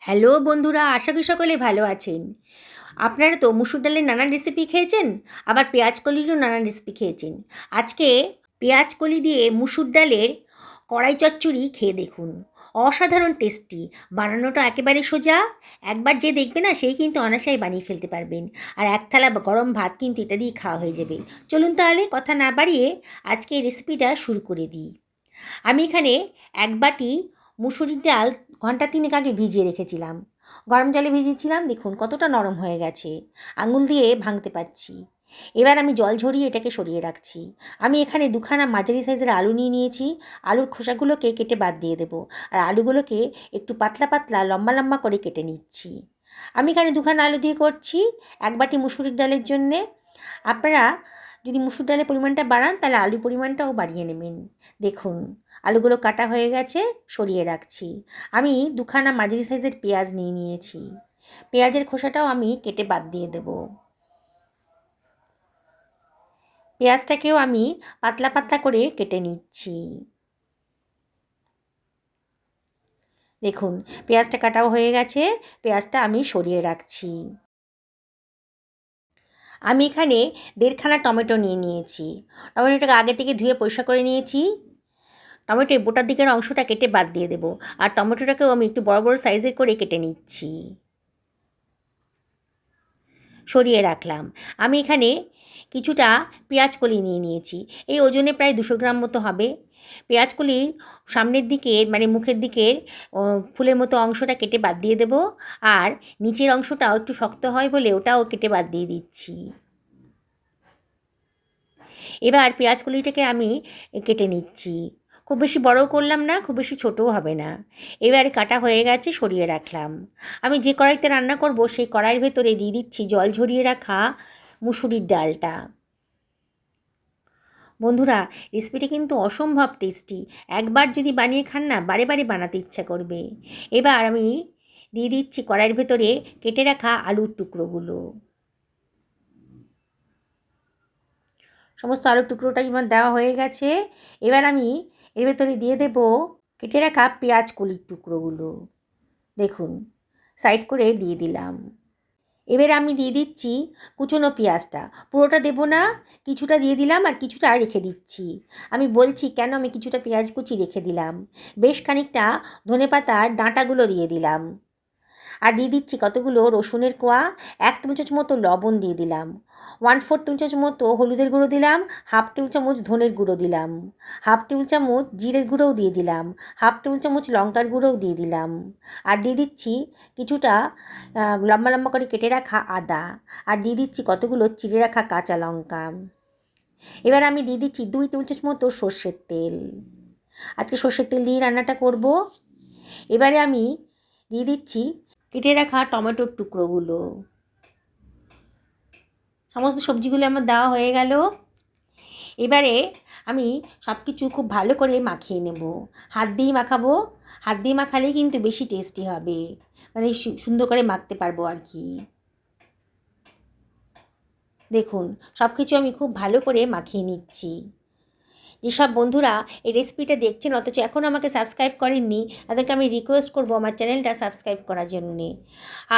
Hello বন্ধুরা, আশা করি সকলে ভালো আছেন। আপনারা তো মুসুর ডালের নানান রেসিপি খেয়েছেন, আবার পেঁয়াজ কলিরও নানান রেসিপি খেয়েছেন। আজকে পেঁয়াজ কলি দিয়ে মুসুর ডালের কড়াই চচ্চড়ি খেয়ে দেখুন। অসাধারণ টেস্টি, বানানোটা একেবারে সোজা। একবার যে দেখবে না সেই কিন্তু অনায়াসেই বানিয়ে ফেলতে পারবেন। আর এক থালা গরম ভাত কিন্তু এটা দিয়ে খাওয়া হয়ে যাবে। চলুন তাহলে কথা না বাড়িয়ে আজকে এই রেসিপিটা শুরু করে দিই। আমি এখানে এক বাটি মুসুরির ডাল ঘন্টা তিনেক আগে ভিজিয়ে রেখেছিলাম। গরম জলে ভিজিয়েছিলাম, দেখুন কতটা নরম হয়ে গেছে, আঙুল দিয়ে ভাঙতে পারছি। এবার আমি জল ঝরিয়ে এটাকে সরিয়ে রাখছি। আমি এখানে দুখানা মাঝারি সাইজের আলু নিয়ে নিয়েছি। আলুর খোসাগুলোকে কেটে বাদ দিয়ে দেবো, আর আলুগুলোকে একটু পাতলা পাতলা লম্বা লম্বা করে কেটে নিচ্ছি। আমি এখানে দুখানা আলু দিয়ে করছি এক বাটি মুসুরির ডালের জন্যে। আপনারা যদি মুসুর ডালের পরিমাণটা বাড়ান তাহলে আলুর পরিমাণটাও বাড়িয়ে নেবেন। দেখুন আলুগুলো কাটা হয়ে গেছে, সরিয়ে রাখছি। আমি দুখানা মাঝারি সাইজের পেঁয়াজ নিয়ে নিয়েছি। পেঁয়াজের খোসাটাও আমি কেটে বাদ দিয়ে দেব। পেঁয়াজটাকেও আমি পাতলা পাতলা করে কেটে নিচ্ছি। দেখুন পেঁয়াজটা কাটাও হয়ে গেছে, পেঁয়াজটা আমি সরিয়ে রাখছি। আমি এখানে দেড়খানা টমেটো নিয়ে নিয়েছি। টমেটোটাকে আগে থেকে ধুয়ে পরিষ্কার করে নিয়েছি। টমেটোর বোটার দিকের অংশটা কেটে বাদ দিয়ে দেবো, আর টমেটোটাকেও আমি একটু বড় বড় সাইজের করে কেটে নিচ্ছি। সরিয়ে রাখলাম। আমি এখানে কিছুটা পেঁয়াজ কলি নিয়ে নিয়েছি। এই ওজনে প্রায় 200 গ্রাম মতো হবে। পেঁয়াজ কলির সামনের দিকের মানে মুখের দিকের ফুলের মতো অংশটা কেটে বাদ দিয়ে দেবো, আর নিচের অংশটাও একটু শক্ত হয় বলে ওটাও কেটে বাদ দিয়ে দিচ্ছি। এবার পেঁয়াজ কলিটাকে আমি কেটে নিচ্ছি। খুব বেশি বড়ও করলাম না, খুব বেশি ছোটও হবে না। এবারে কাটা হয়ে গেছে, সরিয়ে রাখলাম। আমি যে কড়াইতে রান্না করব সেই কড়াইয়ের ভেতরে দিয়ে দিচ্ছি জল ঝরিয়ে রাখা মুসুরির ডালটা। বন্ধুরা, রেসিপিটা কিন্তু অসম্ভব টেস্টি। একবার যদি বানিয়ে খান না, বারে বারে বানাতে ইচ্ছা করবে। এবার আমি দিয়ে দিচ্ছি কড়াইয়ের ভেতরে কেটে রাখা আলুর টুকরোগুলো। সমস্ত আলুর টুকরোটাই আমার দেওয়া হয়ে গেছে। এবার আমি এর ভেতরে দিয়ে দেব কেটে রাখা পেঁয়াজ কলির টুকরোগুলো। দেখুন সাইড করে দিয়ে দিলাম। এবার আমি দিয়ে দিচ্ছি কুচনো পেঁয়াজটা। পুরোটা দেবো না, কিছুটা দিয়ে দিলাম আর কিছুটা রেখে দিচ্ছি। আমি বলছি কেন আমি কিছুটা পেঁয়াজ কুচি রেখে দিলাম। বেশ খানিকটা ধনেপাতার ডাঁটাগুলো দিয়ে দিলাম। আর দিয়ে দিচ্ছি কতগুলো রসুনের কোয়া, 1 টেবিল চামচ মতো লবণ দিয়ে দিলাম, 1/4 টেবিল চামচ মতো হলুদের গুঁড়ো দিলাম, 1/2 টেবিল চামচ ধনের গুঁড়ো দিলাম, 1/2 টেবিল চামচ জিরের গুঁড়োও দিয়ে দিলাম, 1/2 টেবিল চামচ লঙ্কার গুঁড়োও দিয়ে দিলাম। আর দিয়ে দিচ্ছি কিছুটা লম্বা লম্বা করে কেটে রাখা আদা, আর দিয়ে দিচ্ছি কতগুলো চিড়ে রাখা কাঁচা লঙ্কা। এবার আমি দিয়ে দিচ্ছি 2 টেবিল চামচ মতো সর্ষের তেল। আজকে সর্ষের তেল দিয়ে রান্নাটা করব। এবারে আমি দিয়ে দিচ্ছি কেটে রাখা টমেটোর টুকরোগুলো। সমস্ত সবজিগুলো আমার দেওয়া হয়ে গেল। এবারে আমি সব কিছু খুব ভালো করে মাখিয়ে নেব। হাত দিয়েই মাখাবো, হাত দিয়ে মাখালেই কিন্তু বেশি টেস্টি হবে, মানে সুন্দর করে মাখতে পারবো আর কি। দেখুন সব কিছু আমি খুব ভালো করে মাখিয়ে নিচ্ছি। যেসব বন্ধুরা এই রেসিপিটা দেখছেন অথচ এখনও আমাকে সাবস্ক্রাইব করেননি, তাদেরকে আমি রিকোয়েস্ট করব আমার চ্যানেলটা সাবস্ক্রাইব করার জন্যে।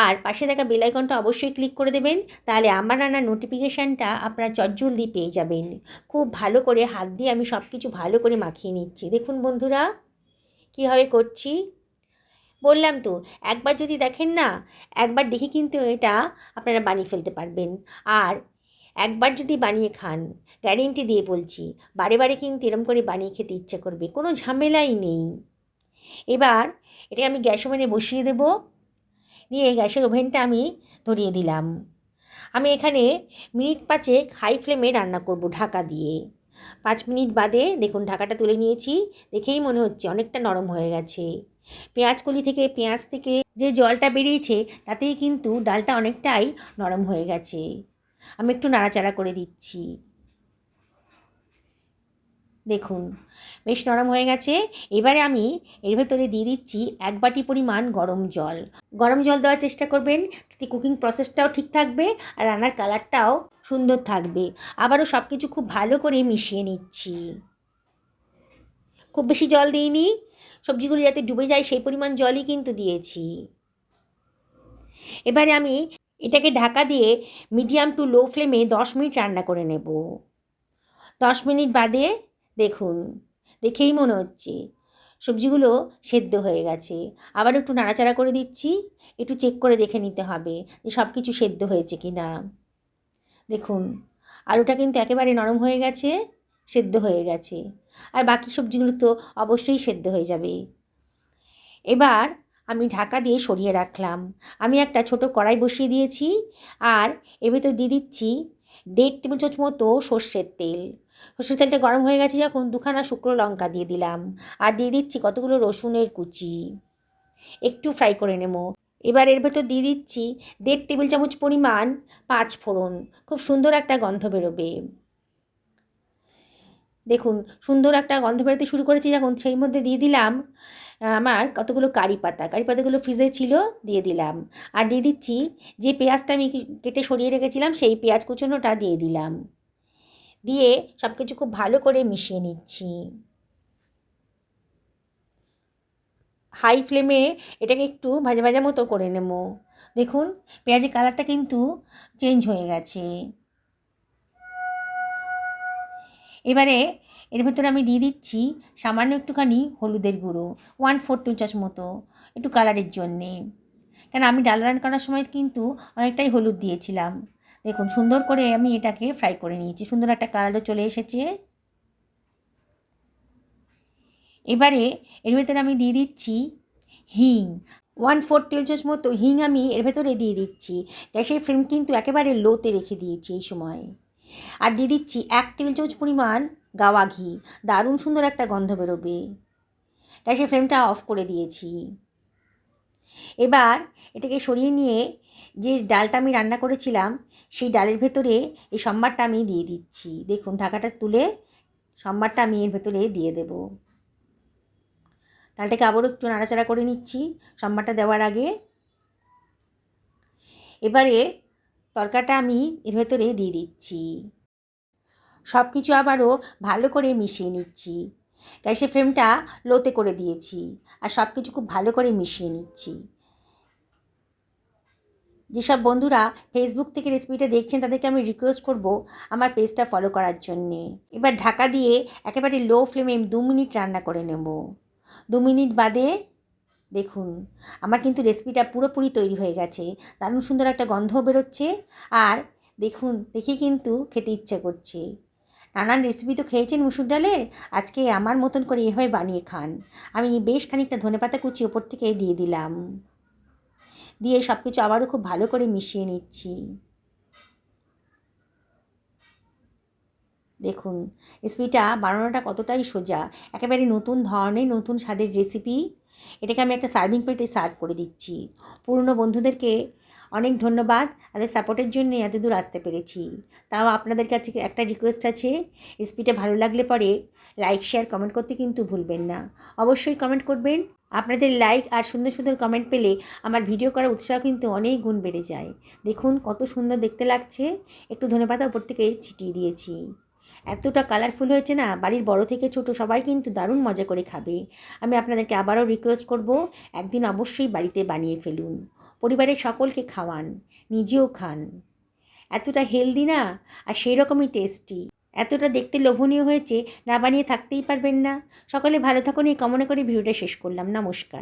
আর পাশে থাকা বেল আইকনটা অবশ্যই ক্লিক করে দেবেন, তাহলে আমার রান্নার নোটিফিকেশানটা আপনারা চটজলদি পেয়ে যাবেন। খুব ভালো করে হাত দিয়ে আমি সব কিছু ভালো করে মাখিয়ে নিচ্ছি। দেখুন বন্ধুরা কীভাবে করছি। বললাম তো একবার যদি দেখেন না, একবার দেখে কিন্তু এটা আপনারা বানিয়ে ফেলতে পারবেন। আর একবার যদি বানিয়ে খান, গ্যারেন্টি দিয়ে বলছি বারে বারে কিন্তু এরম করে বানিয়ে খেতে ইচ্ছে করবে, কোনো ঝামেলাই নেই। এবার এটা আমি গ্যাস ওভেনে বসিয়ে দেব, দিয়ে গ্যাসের ওভেনটা আমি ধরিয়ে দিলাম। আমি এখানে মিনিট 5 হাই ফ্লেমে রান্না করব ঢাকা দিয়ে। 5 মিনিট বাদে দেখুন ঢাকাটা তুলে নিয়েছি, দেখেই মনে হচ্ছে অনেকটা নরম হয়ে গেছে। পেঁয়াজ থেকে যে জলটা বেরিয়েছে তাতেই কিন্তু ডালটা অনেকটাই নরম হয়ে গেছে। আমি একটু নাড়াচাড়া করে দিচ্ছি। দেখুন বেশ নরম হয়ে গেছে। এবারে আমি এর ভেতরে দিয়ে দিচ্ছি 1 বাটি পরিমাণ গরম জল। গরম জল দেওয়ার চেষ্টা করবেন, তাতে কুকিং প্রসেসটাও ঠিক থাকবে আর রান্নার কালারটাও সুন্দর থাকবে। আবারও সব কিছু খুব ভালো করে মিশিয়ে নিচ্ছি। খুব বেশি জল দিইনি, সবজিগুলো যাতে ডুবে যায় সেই পরিমাণ জলই কিন্তু দিয়েছি। এবারে আমি এটাকে ঢাকা দিয়ে মিডিয়াম টু লো ফ্লেমে 10 মিনিট রান্না করে নেব। 10 মিনিট বাদে দেখুন, দেখেই মনে হচ্ছে সবজিগুলো সেদ্ধ হয়ে গেছে। আবার একটু নাড়াচাড়া করে দিচ্ছি, একটু চেক করে দেখে নিতে হবে যে সব কিছু সেদ্ধ হয়েছে কি না। দেখুন আলুটা কিন্তু একেবারে নরম হয়ে গেছে, সেদ্ধ হয়ে গেছে, আর বাকি সবজিগুলো তো অবশ্যই সেদ্ধ হয়ে যাবে। এবার আমি ঢাকা দিয়ে সরিয়ে রাখলাম। আমি একটা ছোট কড়াই বসিয়ে দিয়েছি, আর এর ভেতর দিয়ে দিচ্ছি 1.5 টেবিল চামচ মতো সর্ষের তেল। সর্ষের তেলটা গরম হয়ে গেছে যখন, 2খানা শুকনো লঙ্কা দিয়ে দিলাম, আর দিয়ে দিচ্ছি কতগুলো রসুনের কুচি, একটু ফ্রাই করে নেব। এবার এর ভেতর দিয়ে দিচ্ছি 1.5 টেবিল চামচ পরিমাণ 5 ফোড়ন। খুব সুন্দর একটা গন্ধ বেরোবে। দেখুন সুন্দর একটা গন্ধ বেরোতে শুরু করেছি যখন, সেই মধ্যে দিয়ে দিলাম আমার কতগুলো কারি পাতা। কারি পাতাগুলো ফ্রিজে ছিল, দিয়ে দিলাম। আর দিয়ে দিচ্ছি যে পেঁয়াজটা আমি কেটে সরিয়ে রেখেছিলাম, সেই পেঁয়াজ কুচোনোটা দিয়ে দিলাম। দিয়ে সব কিছু খুব ভালো করে মিশিয়ে নিচ্ছি। হাই ফ্লেমে এটাকে একটু ভাজা ভাজা মতো করে নেব। দেখুন পেঁয়াজের কালারটা কিন্তু চেঞ্জ হয়ে গেছে। এবারে এর ভেতরে আমি দিয়ে দিচ্ছি সামান্য একটুখানি হলুদের গুঁড়ো, 1/4 টেবিল চামচ মতো, একটু কালারের জন্যে। কেন আমি ডাল রান্না করার সময় কিন্তু অনেকটাই হলুদ দিয়েছিলাম। দেখুন সুন্দর করে আমি এটাকে ফ্রাই করে নিয়েছি, সুন্দর একটা কালারও চলে এসেছে। এবারে এর ভেতরে আমি দিয়ে দিচ্ছি হিং, 1/4 টেবিল চামচ মতো হিং আমি এর ভেতরে দিয়ে দিচ্ছি। গ্যাসের ফ্লেম কিন্তু একেবারে লোতে রেখে দিয়েছি এই সময়। আর দিয়ে দিচ্ছি 1 টেবিল চামচ পরিমাণ গাওয়া ঘি, দারুণ সুন্দর একটা গন্ধ বেরোবে। গ্যাসের ফ্লেমটা অফ করে দিয়েছি। এবার এটাকে সরিয়ে নিয়ে যে ডালটা আমি রান্না করেছিলাম, সেই ডালের ভেতরে এই সম্বারটা আমি দিয়ে দিচ্ছি। দেখুন ঢাকাটা তুলে সম্বারটা আমি এর ভেতরে দিয়ে দেব। ডালটাকে আবারও একটু নাড়াচাড়া করে নিচ্ছি সম্বারটা দেওয়ার আগে। এবারে তরকাটা আমি এর ভেতরে দিয়ে দিচ্ছি। সব কিছু আবারও ভালো করে মিশিয়ে নিচ্ছি। গ্যাসের ফ্লেমটা লোতে করে দিয়েছি, আর সব কিছু খুব ভালো করে মিশিয়ে নিচ্ছি। যেসব বন্ধুরা ফেসবুক থেকে রেসিপিটা দেখছেন তাদেরকে আমি রিকোয়েস্ট করব আমার পেজটা ফলো করার জন্যে। এবার ঢাকা দিয়ে একেবারে লো ফ্লেমে 2 মিনিট রান্না করে নেব। 2 মিনিট বাদে দেখুন আমার কিন্তু রেসিপিটা পুরোপুরি তৈরি হয়ে গেছে, দারুণ সুন্দর একটা গন্ধও বেরোচ্ছে। আর দেখুন দেখে কিন্তু খেতে ইচ্ছে করছে। নানান রেসিপি তো খেয়েছেন মুসুর ডালের, আজকে আমার মতন করে এভাবে বানিয়ে খান। আমি বেশ খানিকটা ধনেপাতা কুচি ওপর থেকে দিয়ে দিলাম, দিয়ে সব কিছু আবারও খুব ভালো করে মিশিয়ে নিচ্ছি। দেখুন রেসিপিটা বানানোটা কতটাই সোজা, একেবারে নতুন ধরনের নতুন স্বাদের রেসিপি। এটাকে আমি একটা সার্ভিং প্লেটে সার্ভ করে দিচ্ছি। পুরনো বন্ধুদেরকে অনেক ধন্যবাদ, তাদের সাপোর্টের জন্য এত দূর আসতে পেরেছি। তাও আপনাদের কাছে একটা রিকোয়েস্ট আছে, রেসিপিটা ভালো লাগলে পরে লাইক শেয়ার কমেন্ট করতে কিন্তু ভুলবেন না। অবশ্যই কমেন্ট করবেন। আপনাদের লাইক আর সুন্দর সুন্দর কমেন্ট পেলে আমার ভিডিও করার উৎসাহ কিন্তু অনেক গুণ বেড়ে যায়। দেখুন কত সুন্দর দেখতে লাগছে, একটু ধনেপাতা উপর থেকে ছিটিয়ে দিয়েছি। এতটা কালারফুল হয়েছে না, বাড়ির বড় থেকে ছোট সবাই কিন্তু দারুণ মজা করে খাবে। আমি আপনাদেরকে আবারও রিকোয়েস্ট করব, একদিন অবশ্যই বাড়িতে বানিয়ে ফেলুন, পরিবারের সকলকে খাওয়ান, নিজেও খান। এতটা হেলদি না, আর সেই রকমই টেস্টি, এতটা দেখতে লোভনীয় হয়েছে, না বানিয়ে থাকতেই পারবেন না। সকলে ভালো থাকুন এই কামনা করে ভিডিওটা শেষ করলাম। নমস্কার।